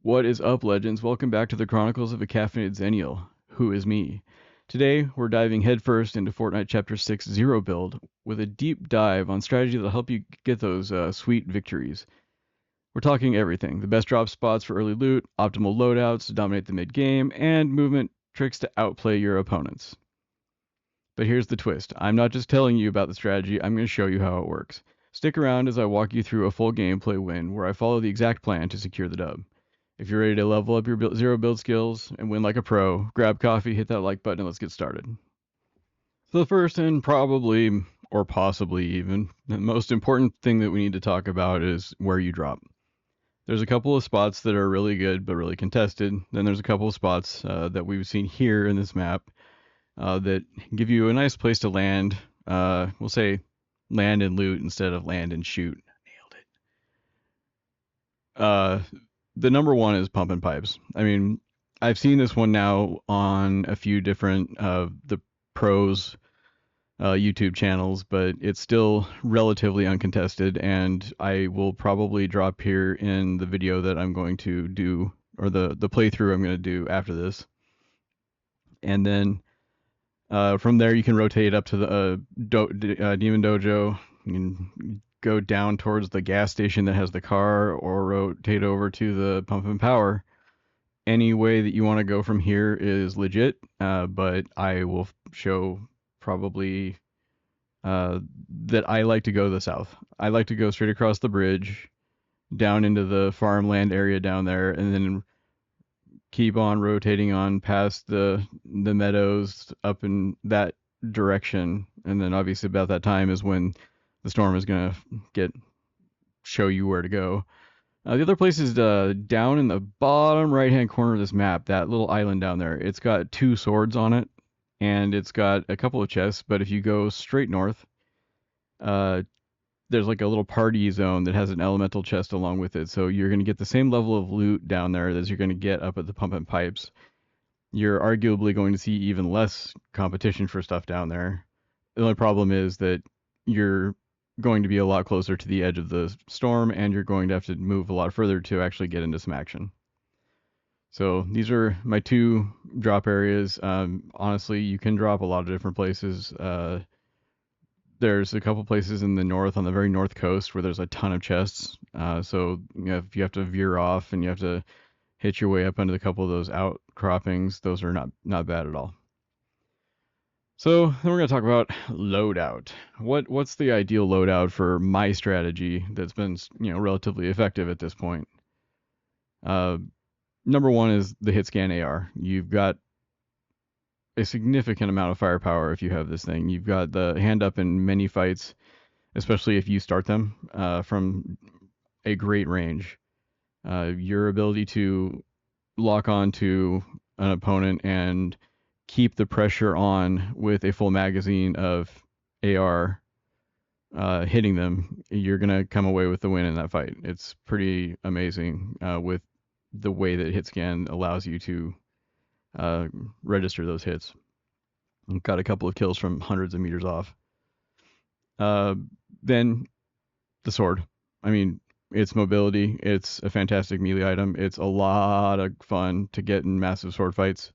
What is up, legends? Welcome back to the Chronicles of a Caffeinated Xennial. Who is me? Today, we're diving headfirst into Fortnite Chapter 6 Zero Build with a deep dive on strategy that'll help you get those sweet victories. We're talking everything: the best drop spots for early loot, optimal loadouts to dominate the mid game, and movement tricks to outplay your opponents. But here's the twist: I'm not just telling you about the strategy, I'm going to show you how it works. Stick around as I walk you through a full gameplay win where I follow the exact plan to secure the dub. If you're ready to level up your zero build skills and win like a pro, grab coffee, hit that like button, and let's get started. So the first and probably, or possibly even, the most important thing that we need to talk about is where you drop. There's a couple of spots that are really good but really contested. Then there's a couple of spots that we've seen here in this map that give you a nice place to land. We'll say land and loot instead of land and shoot. Nailed it. The number one is pump and pipes. I mean, I've seen this one now on a few different the pros YouTube channels, but it's still relatively uncontested, and I will probably drop here in the video that I'm going to do, or the playthrough I'm going to do after this. And then from there you can rotate up to the Demon Dojo. You can go down towards the gas station that has the car, or rotate over to the pump and power. Any way that you want to go from here is legit, but I will show probably that I like to go the south. I like to go straight across the bridge, down into the farmland area down there, and then keep on rotating on past the meadows up in that direction. And then obviously about that time is when the storm is going to show you where to go. The other place is down in the bottom right-hand corner of this map, that little island down there. It's got 2 swords on it, and it's got a couple of chests, but if you go straight north, there's like a little party zone that has an elemental chest along with it, so you're going to get the same level of loot down there as you're going to get up at the pump and pipes. You're arguably going to see even less competition for stuff down there. The only problem is that you're going to be a lot closer to the edge of the storm, and you're going to have to move a lot further to actually get into some action. So these are my 2 drop areas. Honestly, you can drop a lot of different places. There's a couple places in the north, on the very north coast, where there's a ton of chests. So if you have to veer off and you have to hit your way up into a couple of those outcroppings, those are not bad at all. So then we're going to talk about loadout. What's the ideal loadout for my strategy that's been relatively effective at this point? Number one is the hit scan AR. You've got a significant amount of firepower if you have this thing. You've got the hand up in many fights, especially if you start them from a great range. Your ability to lock on to an opponent and keep the pressure on with a full magazine of AR hitting them, you're going to come away with the win in that fight. It's pretty amazing with the way that hit scan allows you to register those hits. Got a couple of kills from hundreds of meters off. Then the sword. I mean, it's mobility. It's a fantastic melee item. It's a lot of fun to get in massive sword fights.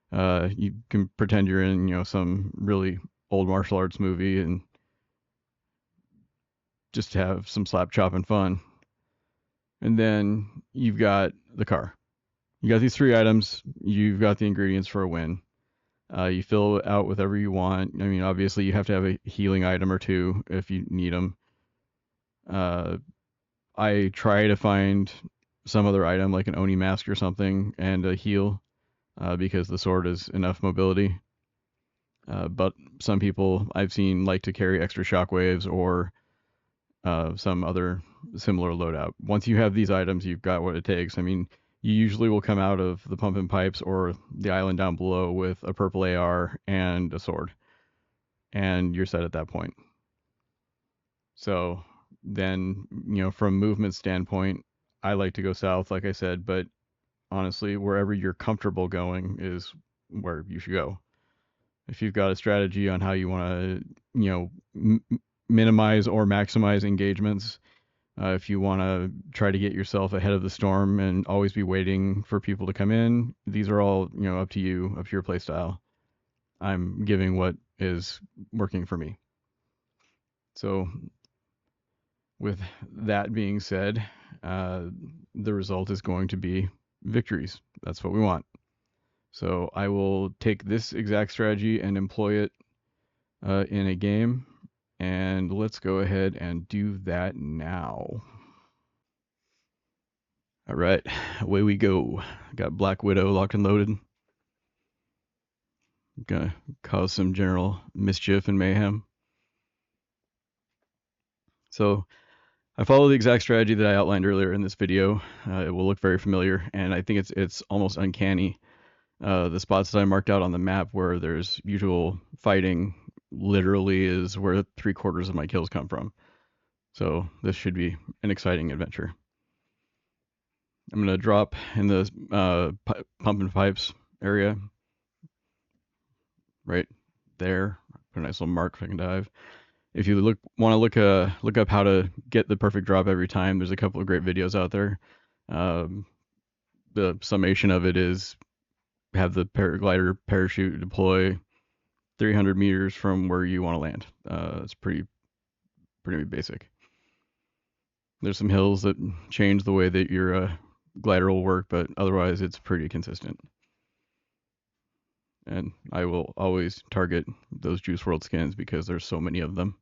You can pretend you're in some really old martial arts movie and just have some slap chopping fun. And then you've got the car. You got these 3 items. You've got the ingredients for a win. You fill it out with whatever you want. I mean, obviously you have to have a healing item or 2 if you need them. I try to find some other item like an Oni mask or something and a heal because the sword is enough mobility. But some people I've seen like to carry extra shockwaves or some other similar loadout. Once you have these items, you've got what it takes. I mean, you usually will come out of the pump and pipes or the island down below with a purple AR and a sword, and you're set at that point. So then, from movement standpoint, I like to go south, like I said, but honestly, wherever you're comfortable going is where you should go. If you've got a strategy on how you want to, minimize or maximize engagements, If you want to try to get yourself ahead of the storm and always be waiting for people to come in, these are all, up to you, up to your play style. I'm giving what is working for me. So, with that being said, the result is going to be victories. That's what we want. So, I will take this exact strategy and employ it in a game. And let's go ahead and do that now. All right, away we go. Got Black Widow locked and loaded. Gonna cause some general mischief and mayhem. So I follow the exact strategy that I outlined earlier in this video. It will look very familiar, and I think it's almost uncanny. The spots that I marked out on the map where there's usual fighting literally is where 3/4 of my kills come from. So this should be an exciting adventure. I'm gonna drop in the pump and pipes area right there. Put a nice little mark so I can dive. If you want to look up how to get the perfect drop every time, there's a couple of great videos out there. Um, the summation of it is have the paraglider parachute deploy 300 meters from where you want to land. It's pretty basic. There's some hills that change the way that your glider will work, but otherwise it's pretty consistent. And I will always target those Juice WRLD skins because there's so many of them.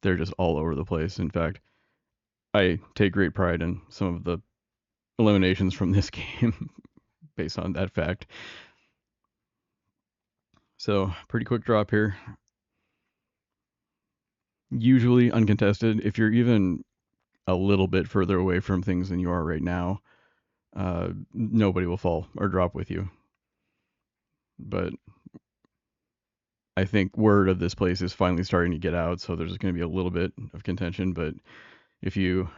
They're just all over the place. In fact, I take great pride in some of the eliminations from this game based on that fact. So, pretty quick drop here. Usually uncontested. If you're even a little bit further away from things than you are right now, nobody will fall or drop with you. But I think word of this place is finally starting to get out, so there's going to be a little bit of contention. But if you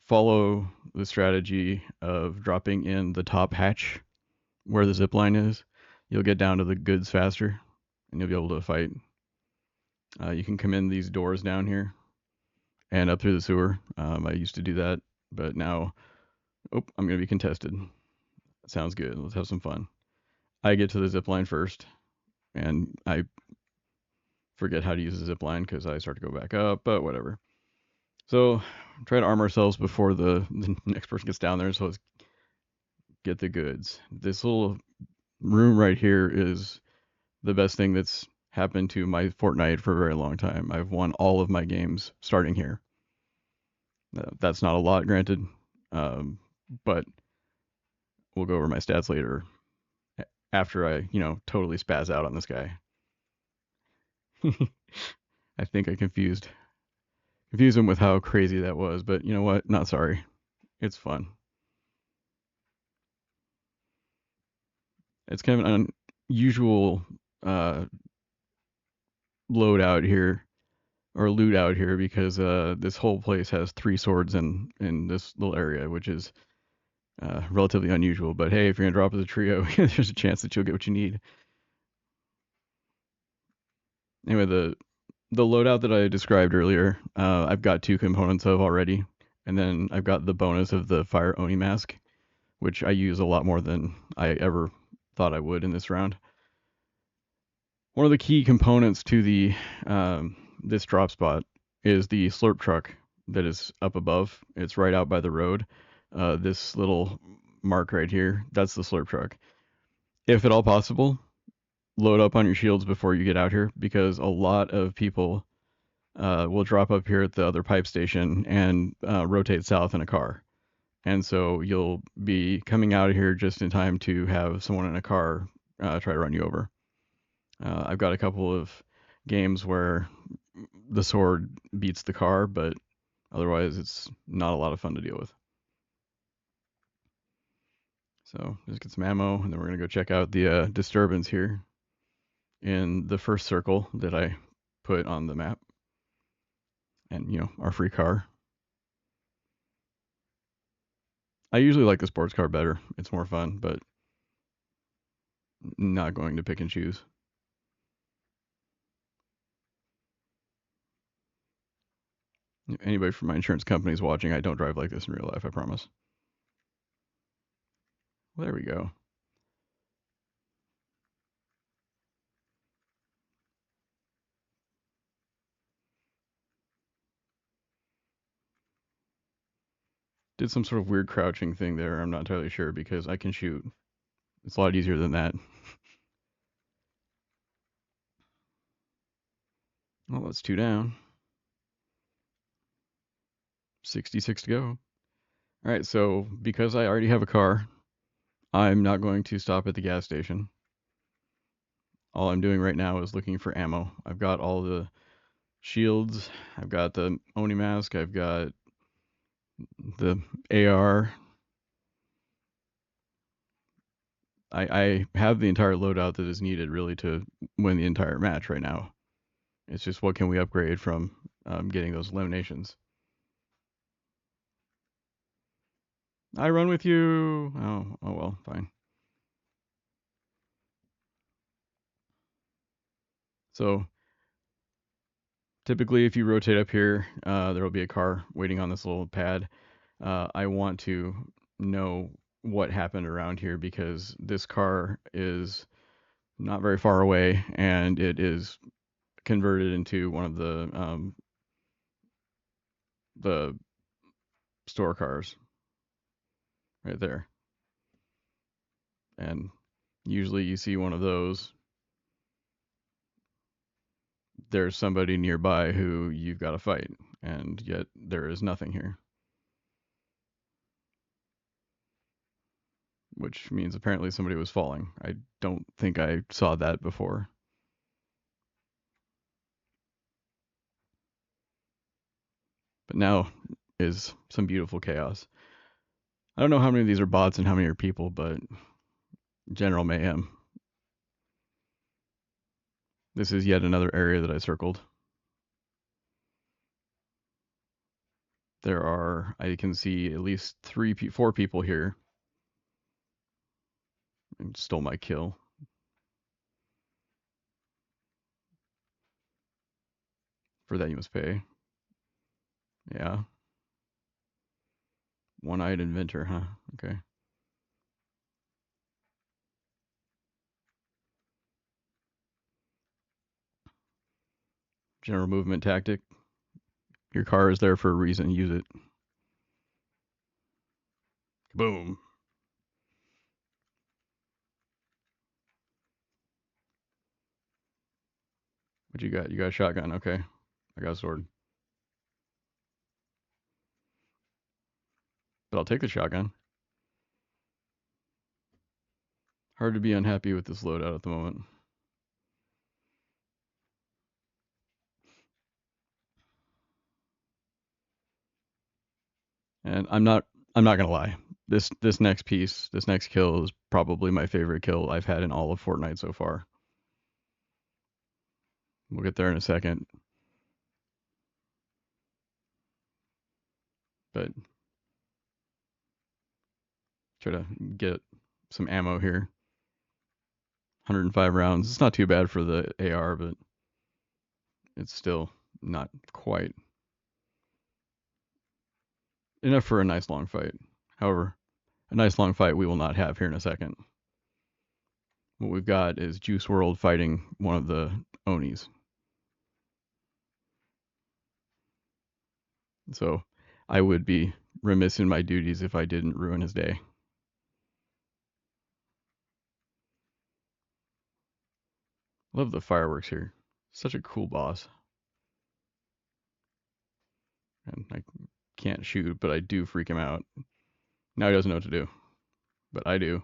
follow the strategy of dropping in the top hatch where the zip line is, you'll get down to the goods faster and you'll be able to fight. You can come in these doors down here and up through the sewer. I used to do that, but now, I'm going to be contested. That sounds good. Let's have some fun. I get to the zip line first, and I forget how to use the zip line because I start to go back up, but whatever. So try to arm ourselves before the next person gets down there. So let's get the goods. This little room right here is the best thing that's happened to my Fortnite for a very long time. I've won all of my games starting here. That's not a lot, granted, but we'll go over my stats later after I, totally spaz out on this guy. I think I confused him with how crazy that was, but you know what? Not sorry. It's fun. It's kind of an unusual load out here or loot out here because this whole place has 3 swords in this little area, which is relatively unusual. But hey, if you're gonna drop as a trio, there's a chance that you'll get what you need. Anyway, the loadout that I described earlier, I've got 2 components of already, and then I've got the bonus of the Fire Oni mask, which I use a lot more than I ever thought I would in this round. One of the key components to the this drop spot is the slurp truck that is up above. It's right out by the road. This little mark right here, that's the slurp truck. If at all possible, load up on your shields before you get out here because a lot of people will drop up here at the other pipe station and rotate south in a car. And so you'll be coming out of here just in time to have someone in a car try to run you over. I've got a couple of games where the sword beats the car, but otherwise it's not a lot of fun to deal with. So just get some ammo, and then we're going to go check out the disturbance here in the first circle that I put on the map. And, our free car. I usually like the sports car better. It's more fun, but not going to pick and choose. If anybody from my insurance company is watching, I don't drive like this in real life, I promise. Well, there we go. Did some sort of weird crouching thing there. I'm not entirely sure because I can shoot. It's a lot easier than that. Well, that's 2 down. 66 to go. All right, so because I already have a car, I'm not going to stop at the gas station. All I'm doing right now is looking for ammo. I've got all the shields. I've got the Oni mask. I've got the AR. I have the entire loadout that is needed really to win the entire match right now. It's just what can we upgrade from getting those eliminations. I run with you. Oh well, fine. So typically, if you rotate up here, there will be a car waiting on this little pad. I want to know what happened around here because this car is not very far away and it is converted into one of the store cars right there. And usually you see one of those, there's somebody nearby who you've got to fight, and yet there is nothing here. Which means apparently somebody was falling. I don't think I saw that before. But now is some beautiful chaos. I don't know how many of these are bots and how many are people, but general mayhem. This is yet another area that I circled. There are, I can see at least 4 people here. And stole my kill. For that you must pay. Yeah. One-eyed inventor, huh? Okay. General movement tactic. Your car is there for a reason. Use it. Boom. What you got? You got a shotgun. Okay. I got a sword. But I'll take the shotgun. Hard to be unhappy with this loadout at the moment. And I'm not gonna lie. This next piece, this next kill is probably my favorite kill I've had in all of Fortnite so far. We'll get there in a second. But try to get some ammo here. 105 rounds. It's not too bad for the AR, but it's still not quite enough for a nice long fight. However, a nice long fight we will not have here in a second. What we've got is Juice WRLD fighting one of the Onis. So I would be remiss in my duties if I didn't ruin his day. Love the fireworks here. Such a cool boss. And I can't shoot, but I do freak him out. Now he doesn't know what to do. But I do.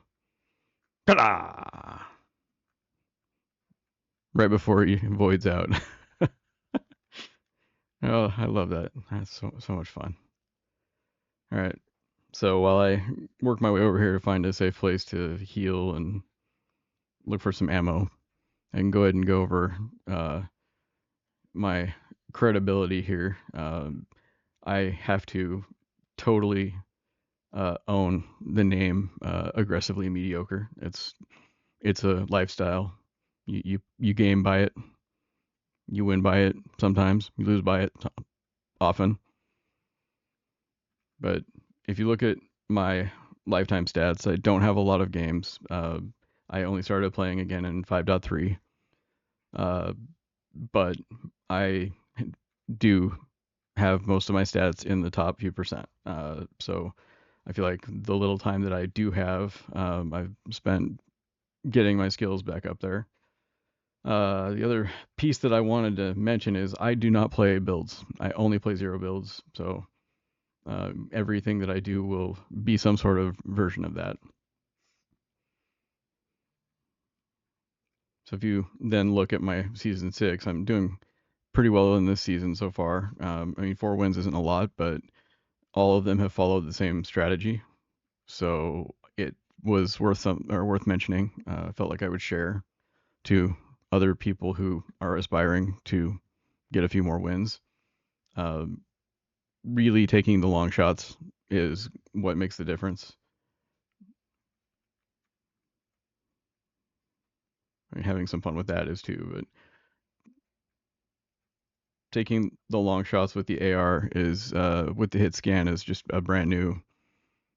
Ta-da! Right before he voids out. Oh, I love that. That's so much fun. All right. So while I work my way over here to find a safe place to heal and look for some ammo, I can go ahead and go over my credibility here. I have to totally own the name aggressively mediocre. It's a lifestyle. You game by it. You win by it sometimes. You lose by it often. But if you look at my lifetime stats, I don't have a lot of games. I only started playing again in 5.3, uh, but I do have most of my stats in the top few percent. So I feel like the little time that I do have, I've spent getting my skills back up there. The other piece that I wanted to mention is I do not play builds. I only play zero builds. So everything that I do will be some sort of version of that. So if you then look at my season 6, I'm doing pretty well in this season so far. I mean, 4 wins isn't a lot, but all of them have followed the same strategy. So it was worth mentioning. I felt like I would share to other people who are aspiring to get a few more wins. Um, really taking the long shots is what makes the difference. I mean, having some fun with that is too, but taking the long shots with the AR is with the hit scan is just a brand new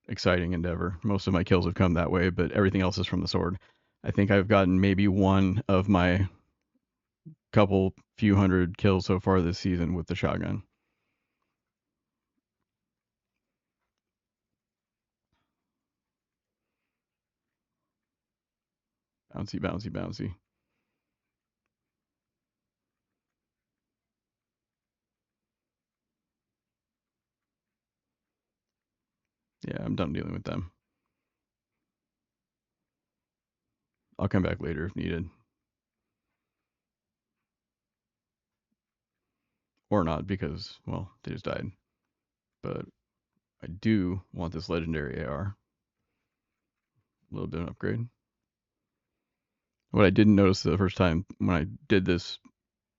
exciting endeavor. Most of my kills have come that way, but everything else is from the sword. I think I've gotten maybe one of my couple few hundred kills so far this season with the shotgun. Bouncy, bouncy, bouncy. Yeah, I'm done dealing with them. I'll come back later if needed. Or not, because, well, they just died. But I do want this legendary AR. A little bit of an upgrade. What I didn't notice the first time when I did this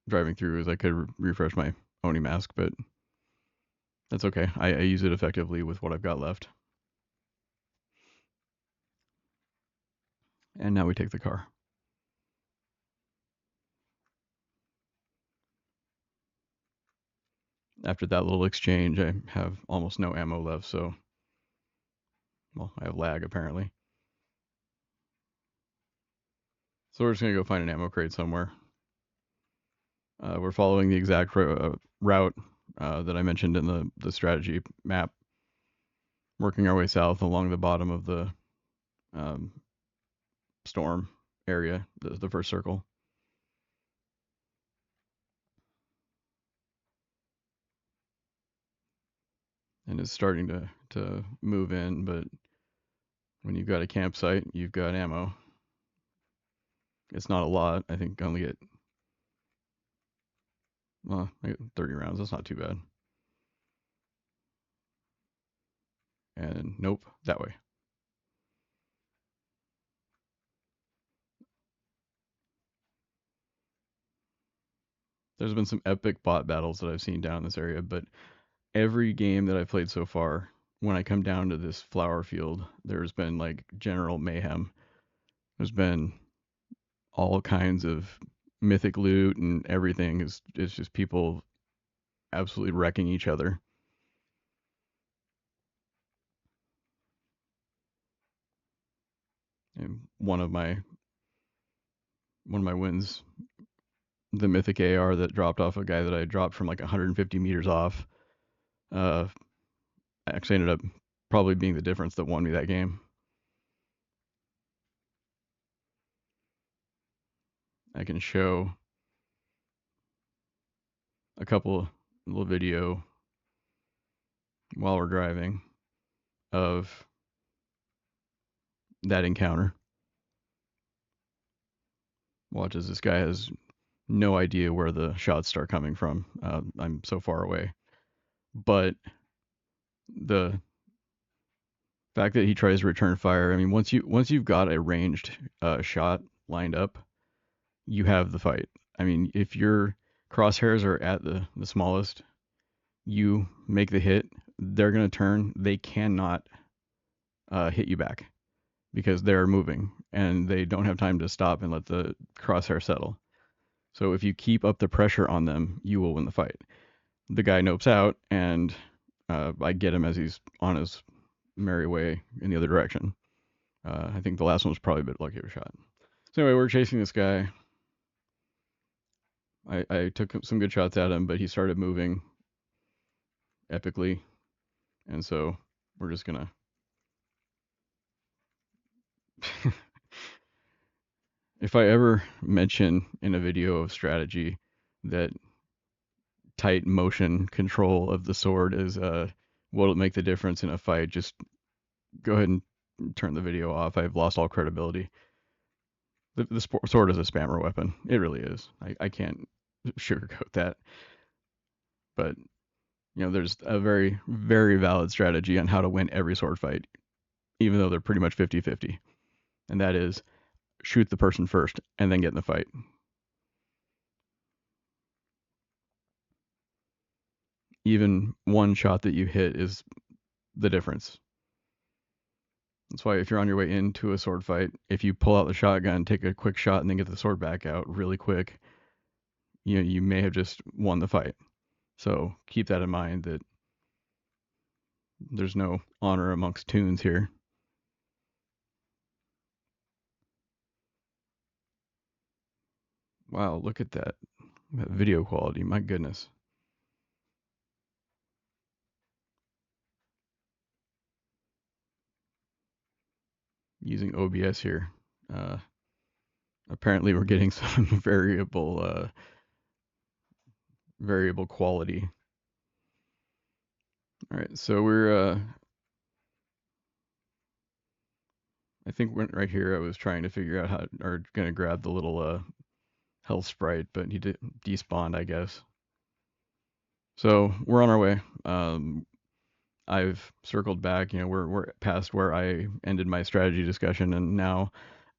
driving through is I could refresh my Oni mask, but that's okay. I use it effectively with what I've got left. And now we take the car. After that little exchange, I have almost no ammo left, so, well, I have lag apparently. So we're just going to go find an ammo crate somewhere. We're following the exact route that I mentioned in the strategy map, working our way south along the bottom of the um, storm area, the first circle. And it's starting to move in, but when you've got a campsite, you've got ammo. It's not a lot. I think I only get, well, I get 30 rounds. That's not too bad. And nope, that way. There's been some epic bot battles that I've seen down in this area, but every game that I've played so far, when I come down to this flower field, there's been like general mayhem. There's been all kinds of mythic loot and everything. It's just people absolutely wrecking each other. And one of my wins, the mythic AR that dropped off a guy that I dropped from like 150 meters off, uh, actually ended up probably being the difference that won me that game. I can show a couple little video while we're driving of that encounter. Watch as this guy has no idea where the shots start coming from. I'm so far away, but the fact that he tries to return fire. I mean, once you've got a ranged shot lined up, you have the fight. I mean, if your crosshairs are at the smallest, you make the hit, they're gonna turn. They cannot hit you back because they're moving and they don't have time to stop and let the crosshair settle. So if you keep up the pressure on them, you will win the fight. The guy nopes out and I get him as he's on his merry way in the other direction. I think the last one was probably a bit lucky of a shot. So anyway, we're chasing this guy. I took some good shots at him, but he started moving epically, and so we're just gonna. If I ever mention in a video of strategy that tight motion control of the sword is what'll make the difference in a fight, just go ahead and turn the video off. I've lost all credibility. The sword is a spammer weapon. It really is. I can't sugarcoat that. But there's a very, very valid strategy on how to win every sword fight, even though they're pretty much 50-50. And that is shoot the person first and then get in the fight. Even one shot that you hit is the difference. That's why if you're on your way into a sword fight, if you pull out the shotgun, take a quick shot, and then get the sword back out really quick, you may have just won the fight. So keep that in mind that there's no honor amongst tunes here. Wow, look at that video quality. My goodness. Using OBS here. Apparently we're getting some variable quality. All right, so we're I think right here I was trying to figure out how, or gonna grab the little health sprite, but he despawned, I guess. So we're on our way. I've circled back. We're past where I ended my strategy discussion, and now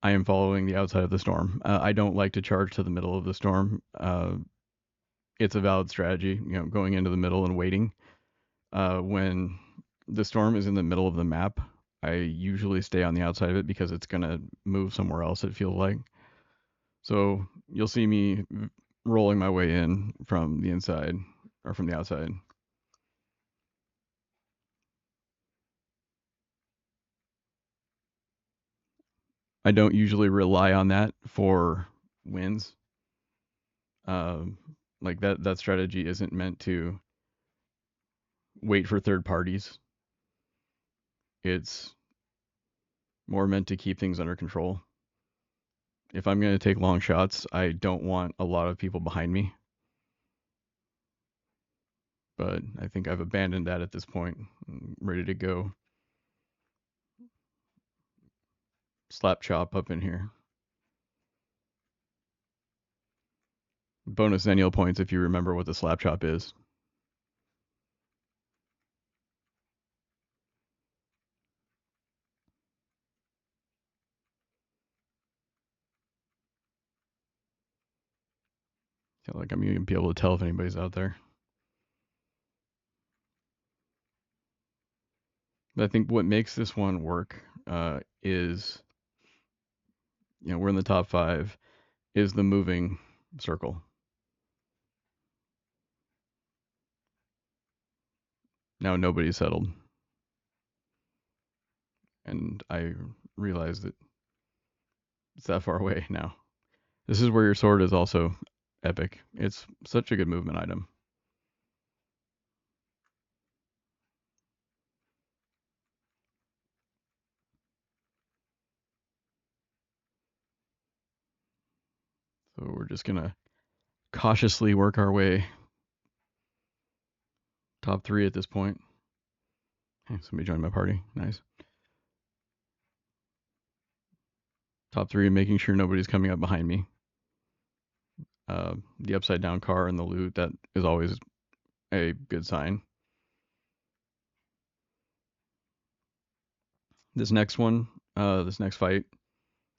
I am following the outside of the storm. I don't like to charge to the middle of the storm. It's a valid strategy, going into the middle and waiting. When the storm is in the middle of the map, I usually stay on the outside of it because it's gonna move somewhere else. It feels like. So you'll see me rolling my way in from the inside or from the outside. I don't usually rely on that for wins. Like that strategy isn't meant to wait for third parties. It's more meant to keep things under control. If I'm going to take long shots, I don't want a lot of people behind me. But I think I've abandoned that at this point. I'm ready to go. Slap chop up in here. Bonus Xennial points if you remember what the slap chop is. I feel like I'm going to be able to tell if anybody's out there. But I think what makes this one work is, we're in the top 5, is the moving circle. Now nobody's settled. And I realize that it's that far away now. This is where your sword is also epic. It's such a good movement item. So we're just going to cautiously work our way. Top 3 at this point. Hey, somebody joined my party. Nice. Top 3, making sure nobody's coming up behind me. The upside down car and the loot, that is always a good sign. This next one, this next fight,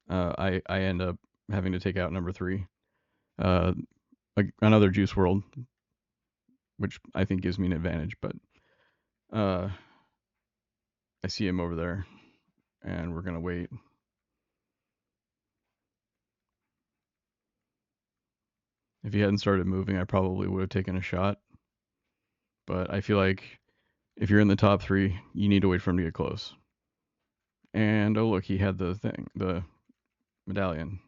I end up having to take out number 3. Another Juice World, which I think gives me an advantage, but I see him over there, and we're gonna wait. If he hadn't started moving, I probably would have taken a shot. But I feel like If you're in the top 3, you need to wait for him to get close. And oh look, he had the thing, the medallion.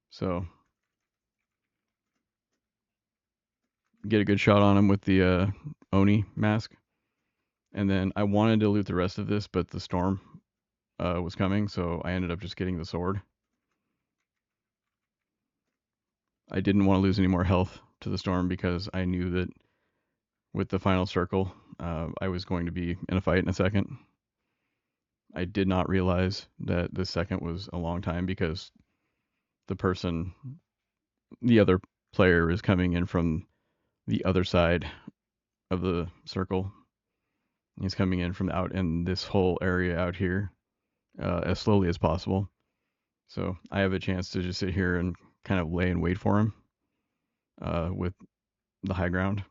So get a good shot on him with the Oni mask. And then I wanted to loot the rest of this, but the storm was coming, so I ended up just getting the sword. I didn't want to lose any more health to the storm because I knew that with the final circle, I was going to be in a fight in a second. I did not realize that the second was a long time because the other player is coming in from the other side of the circle. He's coming in from out in this whole area out here as slowly as possible. So I have a chance to just sit here and kind of lay and wait for him with the high ground.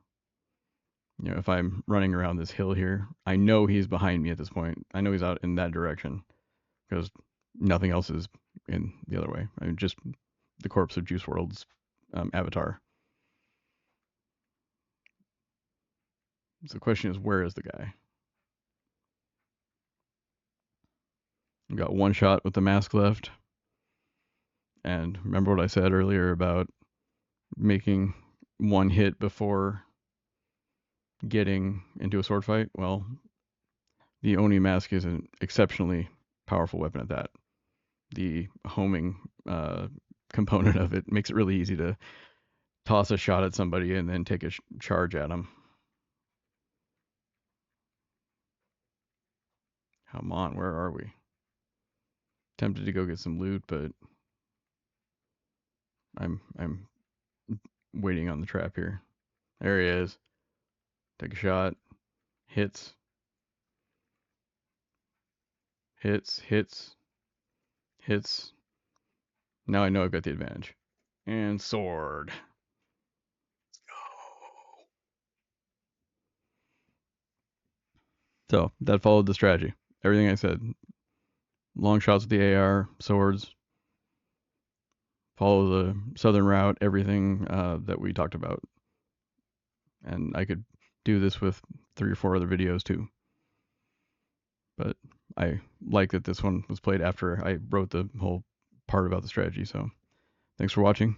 If I'm running around this hill here, I know he's behind me at this point. I know he's out in that direction because nothing else is in the other way. I mean, just the corpse of Juice WRLD's avatar. So the question is, where is the guy? We got one shot with the mask left. And remember what I said earlier about making one hit before getting into a sword fight? Well, the Oni mask is an exceptionally powerful weapon at that. The homing component of it makes it really easy to toss a shot at somebody and then take a charge at them. Come on, where are we? Tempted to go get some loot, but I'm waiting on the trap here. There he is. Take a shot. Hits. Hits. Hits. Hits. Now I know I've got the advantage. And sword. Let's go. So that followed the strategy. Everything I said. Long shots with the AR, swords, follow the southern route, everything that we talked about. And I could do this with 3 or 4 other videos too. But I like that this one was played after I wrote the whole part about the strategy. So thanks for watching.